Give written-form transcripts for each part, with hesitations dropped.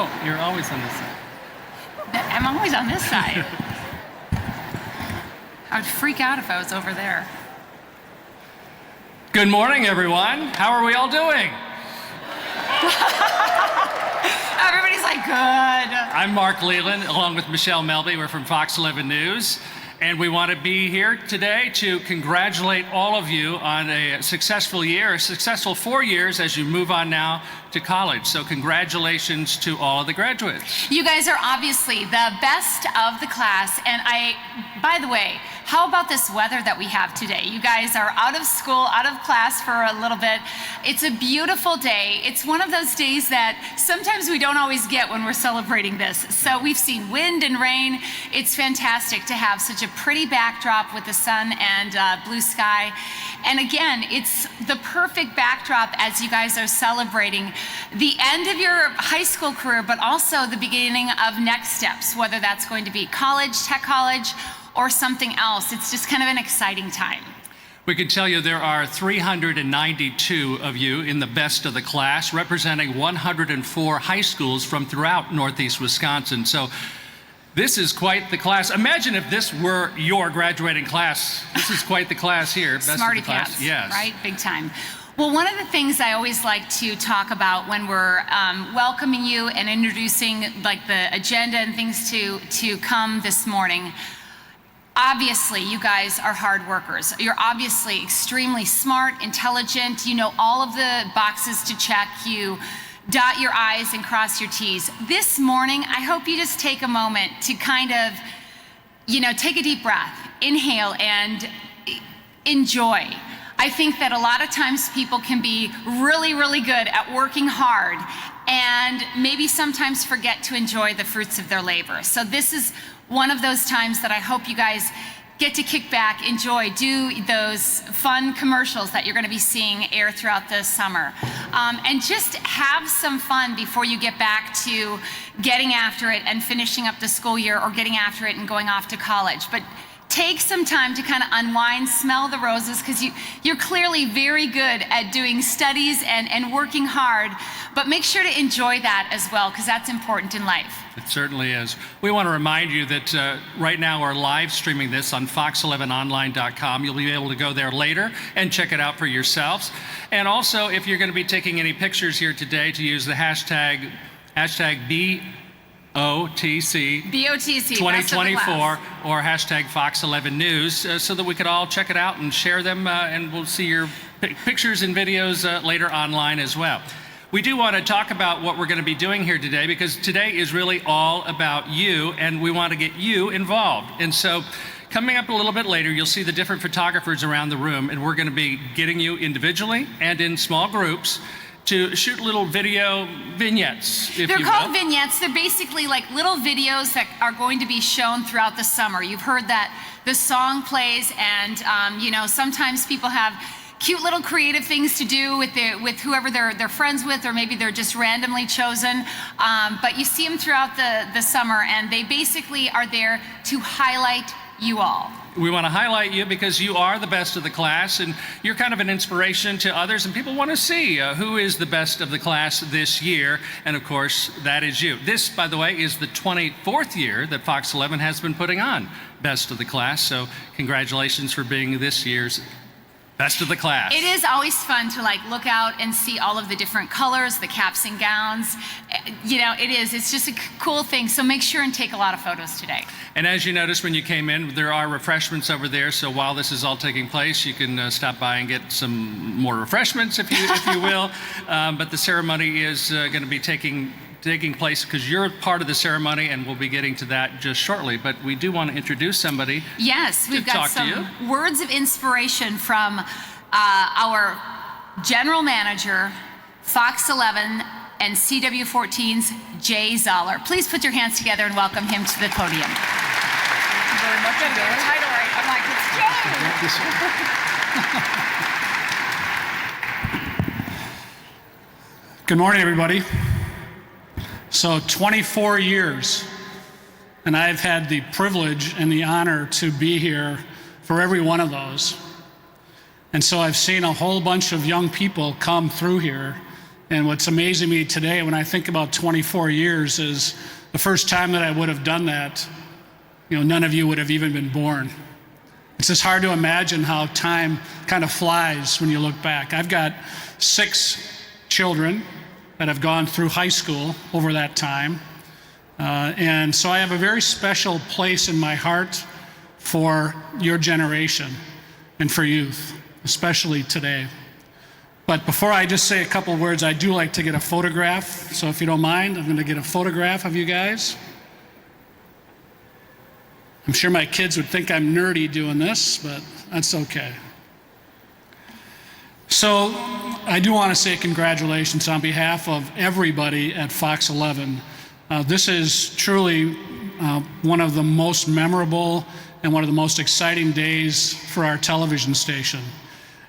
Oh, you're always on this side. I'm always on this side. I would freak out if I was over there. Good morning, everyone. How are we all doing? Everybody's like, good. I'm Mark Leland, along with Michelle Melby. We're from Fox 11 News. And we want to be here today to congratulate all of you on a successful year, a successful 4 years as you move on now to college. So congratulations to all of the graduates. You guys are obviously the best of the class. And by the way, how about this weather that we have today? You guys are out of school, out of class for a little bit. It's a beautiful day. It's one of those days that sometimes we don't always get when we're celebrating this. So we've seen wind and rain. It's fantastic to have such a pretty backdrop with the sun and blue sky. And again, it's the perfect backdrop as you guys are celebrating the end of your high school career, but also the beginning of next steps, whether that's going to be college, tech college, or something else. It's just kind of an exciting time. We can tell you there are 392 of you in the best of the class, representing 104 high schools from throughout Northeast Wisconsin. So this is quite the class. Imagine if this were your graduating class. This is quite the class here. Best Smarty of the class. cats, Yes. right? Big time. Well, one of the things I always like to talk about when we're welcoming you and introducing like the agenda and things to come this morning, obviously you guys are hard workers. You're obviously extremely smart, intelligent. You know all of the boxes to check. You dot your I's and cross your T's. This morning, I hope you just take a moment to kind of, take a deep breath, inhale, and enjoy. I think that a lot of times people can be really, really good at working hard and maybe sometimes forget to enjoy the fruits of their labor. So this is one of those times that I hope you guys get to kick back, enjoy, do those fun commercials that you're going to be seeing air throughout the summer. And just have some fun before you get back to getting after it and finishing up the school year or getting after it and going off to college. But take some time to kind of unwind, smell the roses, because you're clearly very good at doing studies and working hard, but make sure to enjoy that as well, because that's important in life. It certainly is. We want to remind you that right now we're live streaming this on fox11online.com. You'll be able to go there later and check it out for yourselves. And also, if you're going to be taking any pictures here today, to use the hashtag BOTC 2024 or hashtag Fox11 News so that we could all check it out and share them, and we'll see your pictures and videos later online as well. We do want to talk about what we're going to be doing here today, because today is really all about you and we want to get you involved. And so coming up a little bit later, you'll see the different photographers around the room, and we're going to be getting you individually and in small groups to shoot little video vignettes, if you will. They're called vignettes. They're basically like little videos that are going to be shown throughout the summer. You've heard that the song plays, and sometimes people have cute little creative things to do with whoever they're friends with, or maybe they're just randomly chosen. But you see them throughout the summer, and they basically are there to highlight you all. We want to highlight you because you are the best of the class, and you're kind of an inspiration to others, and people want to see who is the best of the class this year, and of course, that is you. This, by the way, is the 24th year that Fox 11 has been putting on Best of the Class, so congratulations for being this year's Best of the Class. It is always fun to look out and see all of the different colors, the caps and gowns. It's just a cool thing. So make sure and take a lot of photos today. And as you noticed when you came in, there are refreshments over there. So while this is all taking place, you can stop by and get some more refreshments, if you will. But the ceremony is going to be taking place because you're part of the ceremony, and we'll be getting to that just shortly. But we do want to introduce somebody. Yes, we've got some words of inspiration from our general manager, Fox 11 and CW14's Jay Zoller. Please put your hands together and welcome him to the podium. Thank you very much. Title right. I'm like, it's Jay. Good morning, everybody. So 24 years, and I've had the privilege and the honor to be here for every one of those. And so I've seen a whole bunch of young people come through here And what's amazing me today when I think about 24 years is the first time that I would have done that, none of you would have even been born. It's just hard to imagine how time kind of flies when you look back. I've got 6 children that have gone through high school over that time. And so I have a very special place in my heart for your generation and for youth, especially today. But before I just say a couple words, I do like to get a photograph. So if you don't mind, I'm going to get a photograph of you guys. I'm sure my kids would think I'm nerdy doing this, but that's okay. So I do want to say congratulations on behalf of everybody at Fox 11. This is truly one of the most memorable and one of the most exciting days for our television station.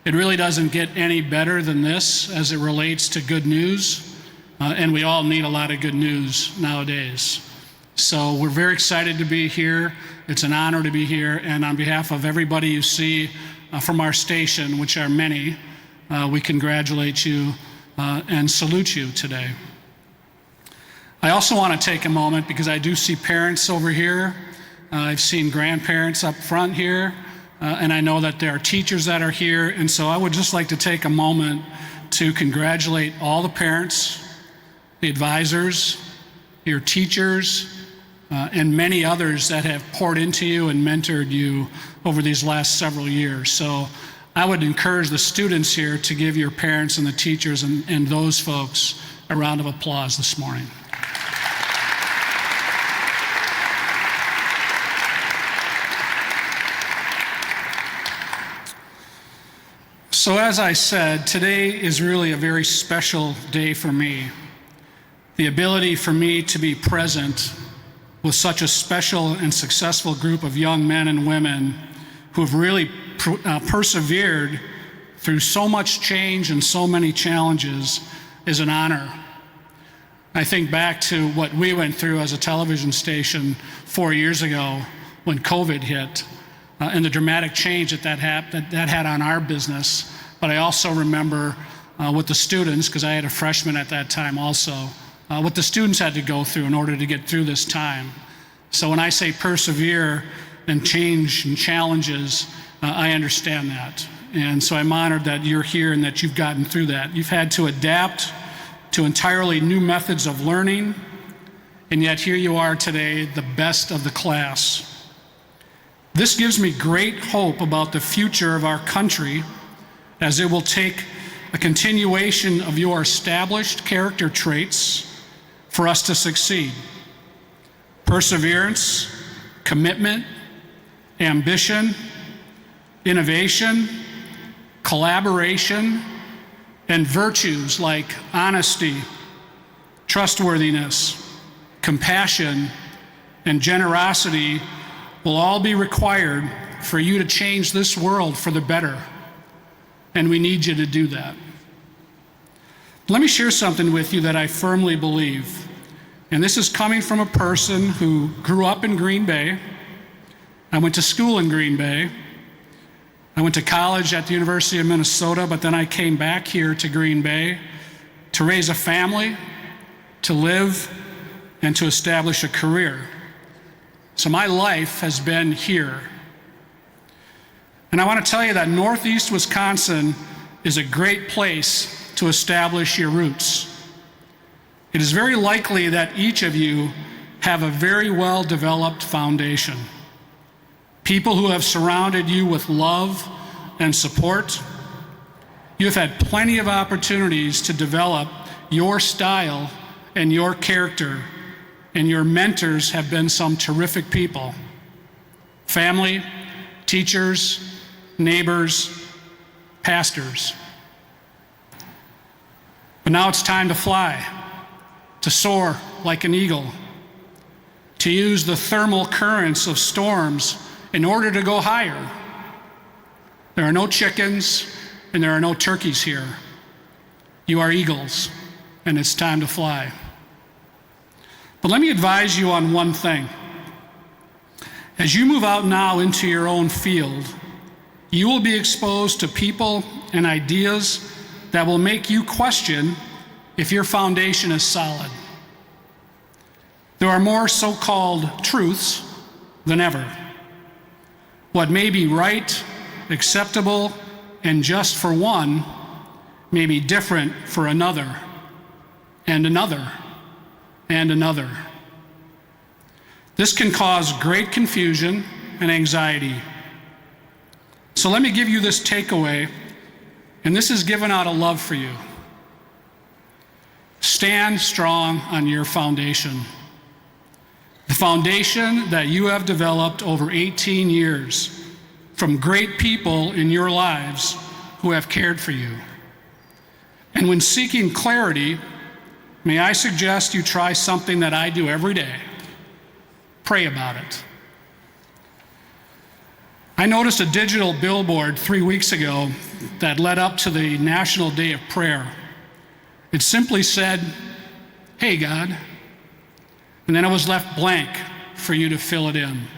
It really doesn't get any better than this as it relates to good news, and we all need a lot of good news nowadays. So we're very excited to be here. It's an honor to be here, and on behalf of everybody you see from our station, which are many, we congratulate you and salute you today. I also want to take a moment because I do see parents over here. I've seen grandparents up front here, and I know that there are teachers that are here, and so I would just like to take a moment to congratulate all the parents, the advisors, your teachers, and many others that have poured into you and mentored you over these last several years. So I would encourage the students here to give your parents and the teachers and those folks a round of applause this morning. So as I said, today is really a very special day for me. The ability for me to be present with such a special and successful group of young men and women who have really persevered through so much change and so many challenges is an honor. I think back to what we went through as a television station 4 years ago when COVID hit, and the dramatic change that had on our business. But I also remember what the students, because I had a freshman at that time also, what the students had to go through in order to get through this time. So when I say persevere and change and challenges, I understand that. And so I'm honored that you're here and that you've gotten through that. You've had to adapt to entirely new methods of learning, and yet here you are today, the best of the class. This gives me great hope about the future of our country, as it will take a continuation of your established character traits for us to succeed. Perseverance, commitment, ambition, innovation, collaboration, and virtues like honesty, trustworthiness, compassion, and generosity will all be required for you to change this world for the better. And we need you to do that. Let me share something with you that I firmly believe. And this is coming from a person who grew up in Green Bay. I went to school in Green Bay. I went to college at the University of Minnesota, but then I came back here to Green Bay to raise a family, to live, and to establish a career. So my life has been here. And I want to tell you that Northeast Wisconsin is a great place to establish your roots. It is very likely that each of you have a very well-developed foundation. People who have surrounded you with love and support. You have had plenty of opportunities to develop your style and your character, and your mentors have been some terrific people. Family, teachers, neighbors, pastors. But now it's time to fly, to soar like an eagle, to use the thermal currents of storms in order to go higher. There are no chickens and there are no turkeys here. You are eagles, and it's time to fly. But let me advise you on one thing. As you move out now into your own field, you will be exposed to people and ideas that will make you question if your foundation is solid. There are more so-called truths than ever. What may be right, acceptable, and just for one may be different for another, and another, and another. This can cause great confusion and anxiety. So let me give you this takeaway, and this is given out of love for you. Stand strong on your foundation. The foundation that you have developed over 18 years from great people in your lives who have cared for you. And when seeking clarity, may I suggest you try something that I do every day. Pray about it. I noticed a digital billboard 3 weeks ago that led up to the National Day of Prayer. It simply said, "Hey, God," and then it was left blank for you to fill it in.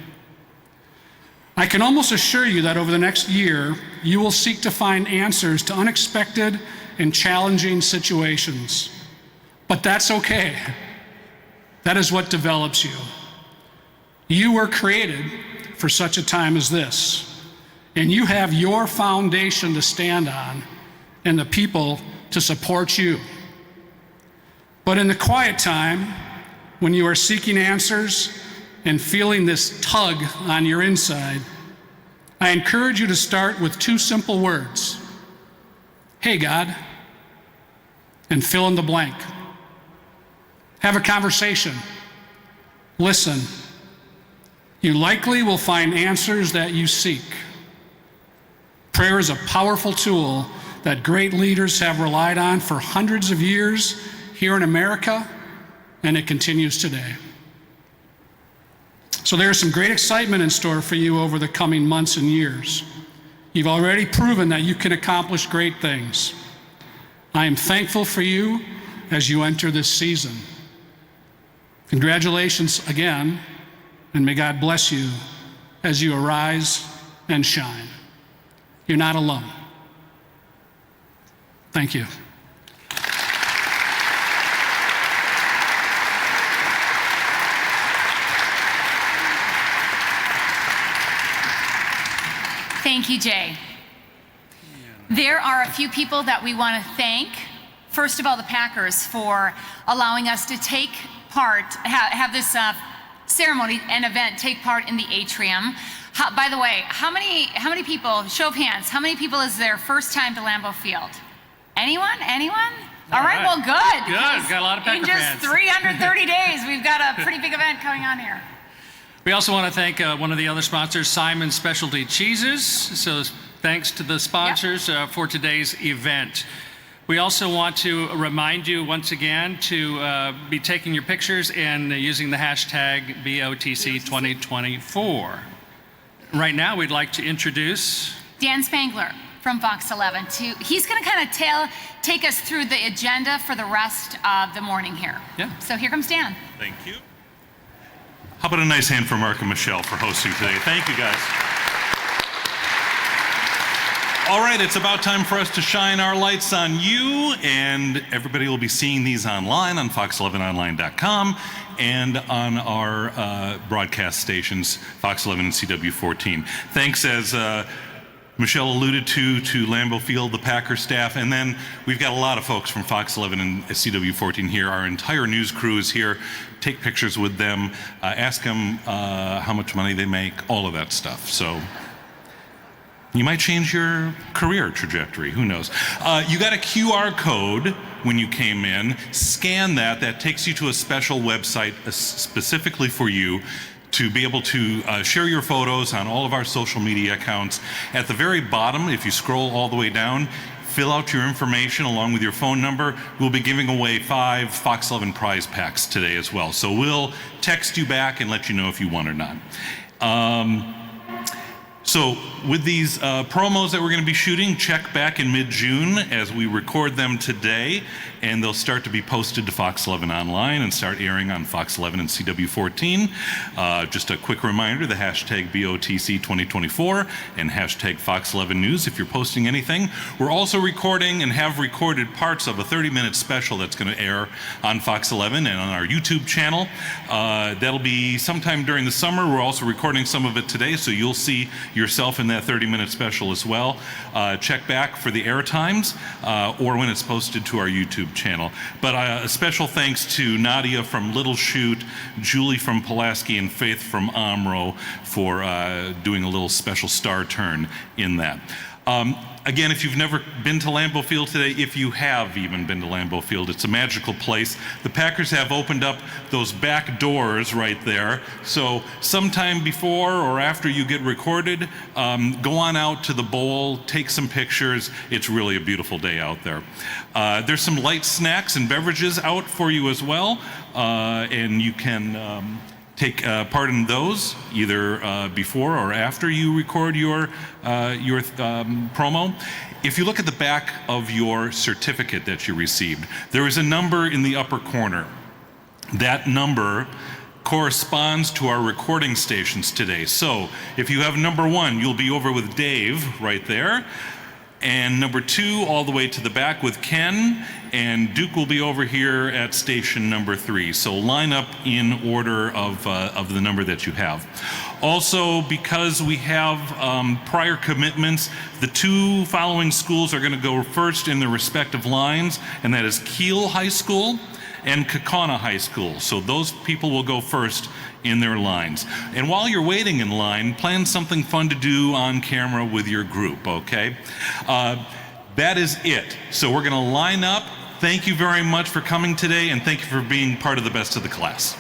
I can almost assure you that over the next year, you will seek to find answers to unexpected and challenging situations. But that's okay. That is what develops you. You were created for such a time as this, and you have your foundation to stand on and the people to support you. But in the quiet time, when you are seeking answers and feeling this tug on your inside, I encourage you to start with 2 simple words. "Hey, God," and fill in the blank. Have a conversation. Listen. You likely will find answers that you seek. Prayer is a powerful tool that great leaders have relied on for hundreds of years here in America, and it continues today. So there's some great excitement in store for you over the coming months and years. You've already proven that you can accomplish great things. I am thankful for you as you enter this season. Congratulations again, and may God bless you as you arise and shine. You're not alone. Thank you. Thank you, Jay. There are a few people that we want to thank. First of all, the Packers for allowing us to take part, have this ceremony and event take part in the atrium. By the way, how many people, show of hands, how many people is their first time to Lambeau Field? Anyone? All right, well, good. Good, got a lot of Packer fans. In just 330 days, we've got a pretty big event coming on here. We also want to thank one of the other sponsors, Simon's Specialty Cheeses. So thanks to the sponsors for today's event. We also want to remind you once again to be taking your pictures and using the hashtag BOTC2024. Right now, we'd like to introduce Dan Spangler from Fox 11. He's going to kind of take us through the agenda for the rest of the morning here. Yeah. So here comes Dan. Thank you. How about a nice hand for Mark and Michelle for hosting today? Thank you, guys. All right, it's about time for us to shine our lights on you, and everybody will be seeing these online on fox11online.com and on our broadcast stations, Fox 11 and CW14. Thanks, as Michelle alluded to Lambeau Field, the Packer staff, and then we've got a lot of folks from Fox 11 and CW14 here. Our entire news crew is here. Take pictures with them, ask them how much money they make, all of that stuff. So you might change your career trajectory, who knows. You got a QR code when you came in. Scan that. That takes you to a special website specifically for you to be able to share your photos on all of our social media accounts. At the very bottom, if you scroll all the way down, fill out your information along with your phone number. We'll be giving away 5 Fox 11 prize packs today as well. So we'll text you back and let you know if you won or not. So with these promos that we're going to be shooting, check back in mid-June as we record them today, and they'll start to be posted to Fox 11 Online and start airing on Fox 11 and CW14. Just a quick reminder, the hashtag BOTC 2024 and hashtag Fox 11 News if you're posting anything. We're also recording and have recorded parts of a 30-minute special that's going to air on Fox 11 and on our YouTube channel. That'll be sometime during the summer. We're also recording some of it today, so you'll see yourself in that 30-minute special as well. Check back for the air times or when it's posted to our YouTube channel. But a special thanks to Nadia from Little Shoot, Julie from Pulaski, and Faith from Omro for doing a little special star turn in that. Again, if you've never been to Lambeau Field today, if you have even been to Lambeau Field, it's a magical place. The Packers have opened up those back doors right there. So sometime before or after you get recorded, go on out to the bowl, take some pictures. It's really a beautiful day out there. There's some light snacks and beverages out for you as well, and you can take part in those either before or after you record your promo. If you look at the back of your certificate that you received, there is a number in the upper corner. That number corresponds to our recording stations today. So if you have number 1, you'll be over with Dave right there. And number 2 all the way to the back with Ken, and Duke will be over here at station number 3. So line up in order of the number that you have. Also, because we have prior commitments, the 2 following schools are going to go first in their respective lines, and that is Kiel High School and Kaukauna High School. So those people will go first in their lines. And while you're waiting in line, plan something fun to do on camera with your group, okay? That is it. So we're gonna line up. Thank you very much for coming today, and thank you for being part of the best of the class.